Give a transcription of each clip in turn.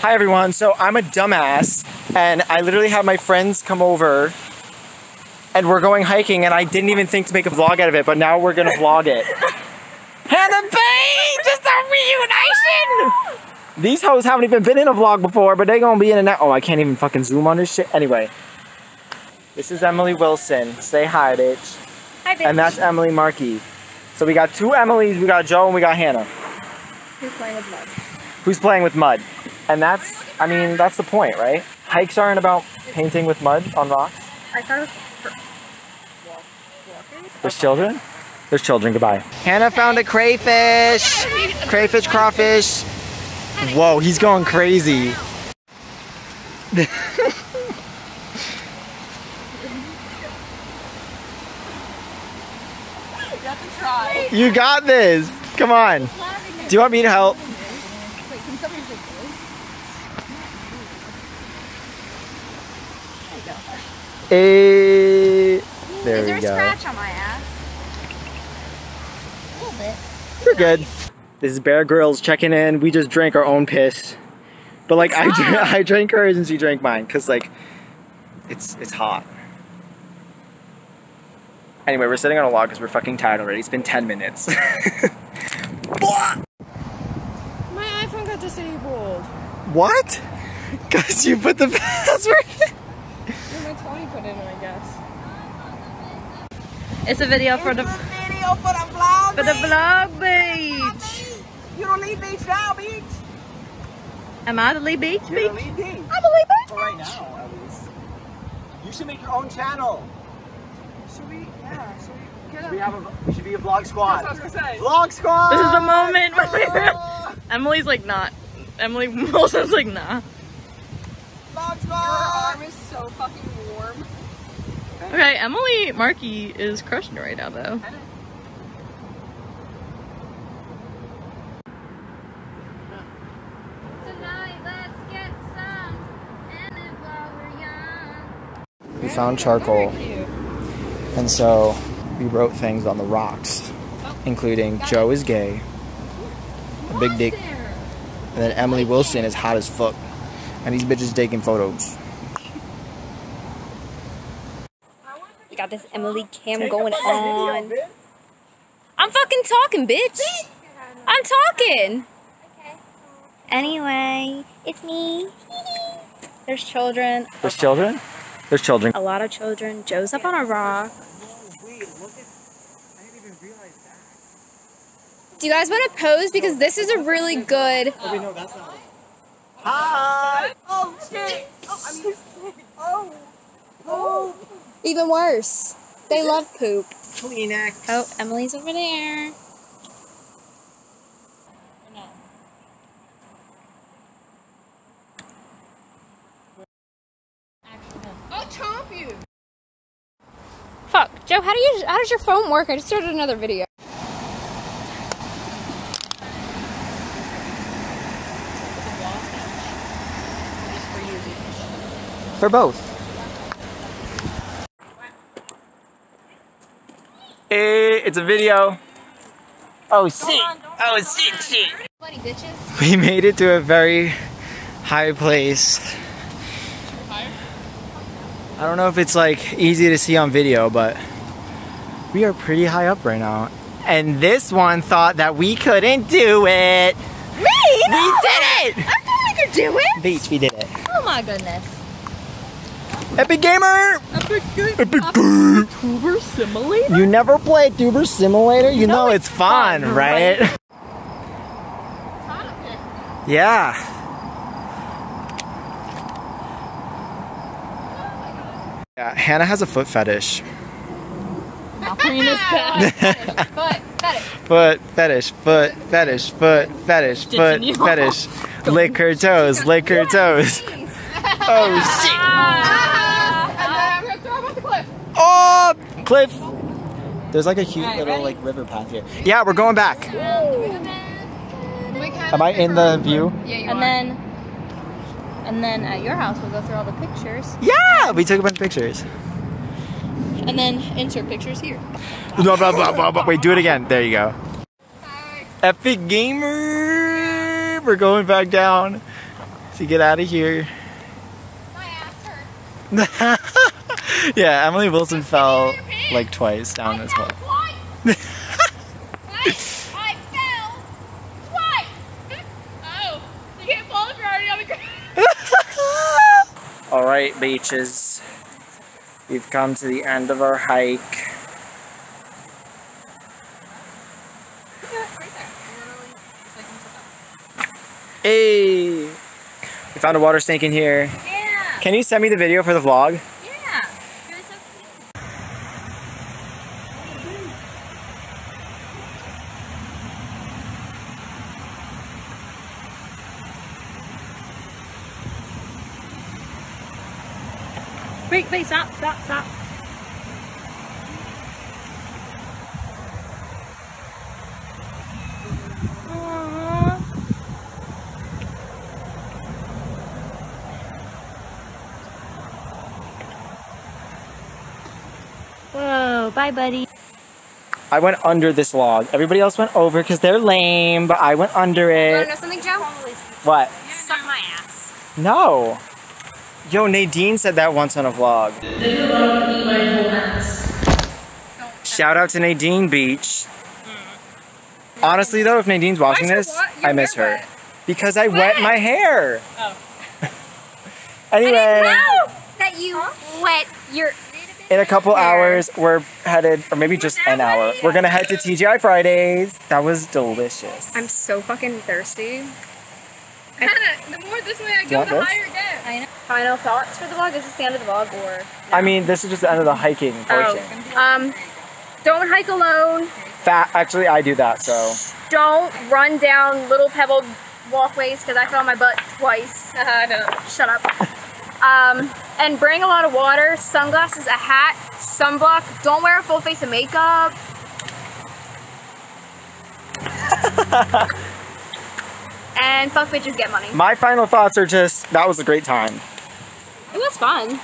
Hi everyone, so I'm a dumbass and I literally have my friends come over and we're going hiking and I didn't even think to make a vlog out of it, but now we're gonna vlog it. Hannah Babe! Just a reunition! These hoes haven't even been in a vlog before, but they gonna be in a now. Oh, I can't even fucking zoom on this shit. Anyway, this is Emily Wilson. Say hi, bitch. Hi, bitch. And that's Emily Markey. So we got two Emilys, we got Joe and we got Hannah. Who's playing with mud? Who's playing with mud? And that's, I mean, that's the point, right? Hikes aren't about painting with mud on rocks. I thought it was walking. There's children? There's children, goodbye. Hannah found a crayfish! Crayfish, crawfish. Whoa, he's going crazy. You have to try. You got this! Come on. Do you want me to help? Wait, can somebody take this? There Is we there a go. scratch on my ass? A little bit. We're good. This is Bear Grylls checking in. We just drank our own piss. But like I drank hers and she drank mine because like it's hot. Anyway, we're sitting on a log because we're fucking tired already. It's been 10 minutes. My iPhone got disabled. What? Because you put the password in? My Tony put in it, I guess. It's a video for the vlog. vlog page. You don't leave beach now, beach. Am I the lead beach? You're the lead beach. I'm the lead beach. For right now, at least. You should make your own channel. Should we? Yeah. Should we get We should be a vlog squad. That's what I was gonna say. Vlog squad! This is the moment where Emily's like not. Emily Wilson's like nah. Vlog Your squad. arm is so fucking warm. Okay, Emily Markey is crushing it right now though. Tonight, let's get some, and then while we're young. We found charcoal, and so we wrote things on the rocks, including Joe is gay, a big dick, and then Emily Wilson is hot as fuck, and these bitches taking photos. We got this Emily cam going on. I'm fucking talking, bitch. I'm talking. Anyway, it's me. There's children. There's children? There's children. A lot of children. Joe's up on a rock. Do you guys want to pose? Because this is a really good... Hi! Oh shit. Oh. Even worse. They love poop. Kleenex. Oh, Emily's over there. I'll chomp you. Fuck, Joe, how does your phone work? I just started another video. For both. Hey, it's a video. Oh shit! Oh shit! Bloody bitches. We made it to a very high place. I don't know if it's like easy to see on video, but we are pretty high up right now. And this one thought that we couldn't do it. Me? We did it! I thought I could do it. Beach, we did it. Oh my goodness. Epic Gamer! Epic Gamer! Tuber Simulator? You never played Tuber Simulator? You know it's fun, right? Yeah. Yeah, Hannah has a foot fetish. Penis pet. Foot fetish. Foot fetish, foot fetish, foot fetish, foot fetish. Lick her toes, lick her toes. Oh shit! I'm gonna throw him off the cliff. Oh, cliff! There's like a cute little like river path here. Yeah, we're going back. Am I in the view? Yeah, you are. And then at your house we'll go through all the pictures. Yeah, we took a bunch of pictures. And then insert pictures here. Blah, blah, blah, blah, blah. Wait, do it again. There you go. Epic Gamer! We're going back down. to get out of here. My ass hurt. Yeah, Emily Wilson fell like twice down this hole. I fell twice. Oh, you can't fall if you're already on the ground. All right, beaches. We've come to the end of our hike. Hey! We found a water snake in here. Yeah. Can you send me the video for the vlog? Yeah. It was so cute. Wait, stop. Whoa, bye, buddy. I went under this log. Everybody else went over because they're lame, but I went under You wanna it. know something, Joe? What? Suck my ass. No. Yo, Nadine said that once on a vlog. Shout out to Nadine Beach. Honestly though, if Nadine's watching this, I miss her. Because I wet my hair. Oh. Anyway, That you wet your... in a couple hours, we're headed, or maybe just an hour, we're gonna head to TGI Fridays. That was delicious. I'm so fucking thirsty. The more this way I You go, want the this? higher it gets. I know. Final thoughts for the vlog? Is this the end of the vlog or? I mean, this is just the end of the hiking portion. Don't hike alone. Actually, I do that, so. Don't run down little pebbled walkways because I fell on my butt twice. No. Shut up. And bring a lot of water, sunglasses, a hat, sunblock. Don't wear a full face of makeup. And fuck bitches, get money. My final thoughts are just, that was a great time. It was fun.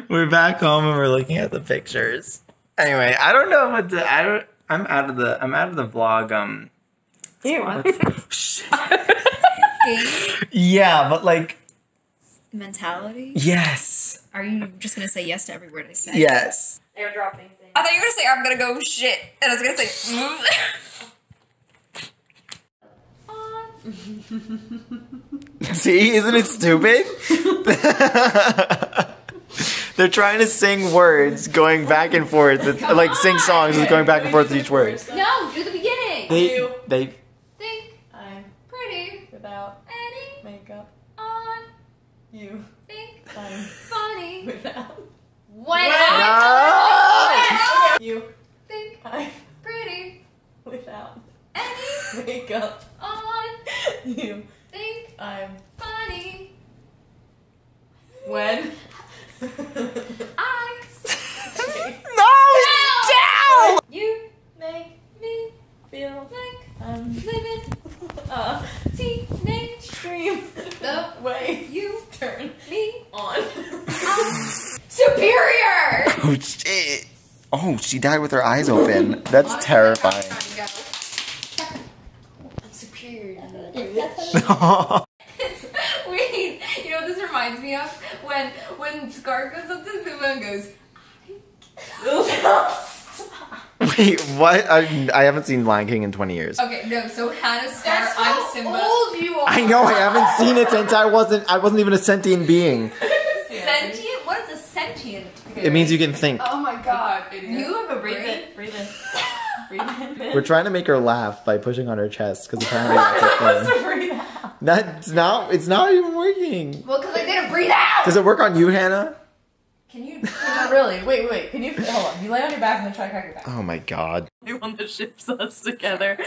We're back home and we're looking at the pictures. Anyway, I don't know what to, I'm out of the vlog, yeah, but like, Mentality? yes. Are you just gonna say yes to every word I say? Yes. Airdropping things. I thought you were gonna say I'm gonna go shit, and I was gonna say. See, isn't it stupid? They're trying to sing words going back and forth, like sing songs with going back and forth with each word. No, do the beginning. They Think I'm pretty without any makeup. on You. think I'm funny without. when No! You. think I'm pretty without any makeup. on You. think I'm funny when. I No, it's down! you Make me feel like I'm living a teenage dream. the Way you turn me on. superior. Oh shit. Oh, she died with her eyes open. That's terrifying. I'm superior. Wait, you know what this reminds me of? When Scar goes up to Simba and goes. Wait, what? I haven't seen Lion King in 20 years. Okay, no. So Hannah's Scar, That's I'm how Simba. old you are. I know, I haven't seen it since I wasn't even a sentient being. Sentient? What is a sentient? It means you can think. Oh my god. You have a Breathe brain. in. Breathe in. Breathe in. We're trying to make her laugh by pushing on her chest, because apparently that's a thing. Breathe out. It's not even working. Well, because I didn't breathe out. Does it work on you, Hannah? Can you? Not really. Wait. Can you? Hold on. You lay on your back and then try to crack your back. Oh my god. One that ships us together.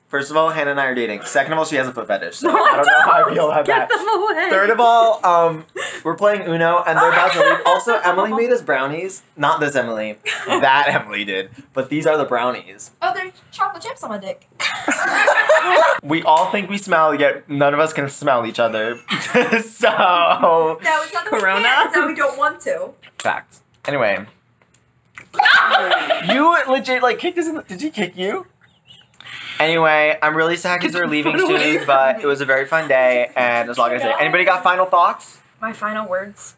First of all, Hannah and I are dating. Second of all, she has a foot fetish, so I don't know how I feel about Get that. them away. Third of all, we're playing Uno and they're about to leave. Also, Emily made us brownies. Not this Emily. That Emily did. But these are the brownies. Oh, there's chocolate chips on my dick. We all think we smell, yet none of us can smell each other. So, No, it's not that Corona? we can't, it's that we don't want to. facts. Anyway. You legit, like, kicked us in the... Did she kick you? Anyway, I'm really sad because we're leaving soon, but it was a very fun day, and that's all I gotta say. Anybody got final thoughts? My final words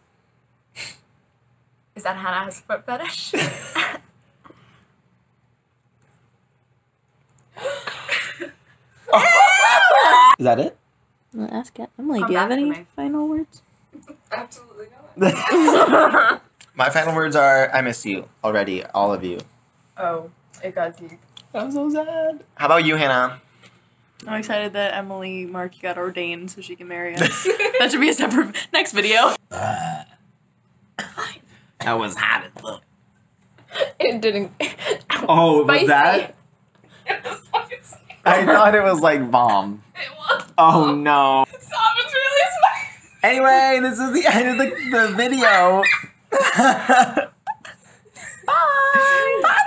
is that Hannah has a foot fetish. Is that it? I'll ask Emily, Come do you have back to any me. final words? Absolutely not. My final words are, I miss you already, all of you. Oh, it got deep. I'm so sad. How about you, Hannah? I'm excited that Emily Markey got ordained so she can marry us. That should be a separate next video. That was hot as fuck. It didn't. Oh, Spicy. was that? I thought it was like bomb. It was. Oh no. Stop, it's really spicy. Anyway, this is the end of the video. Bye. Bye.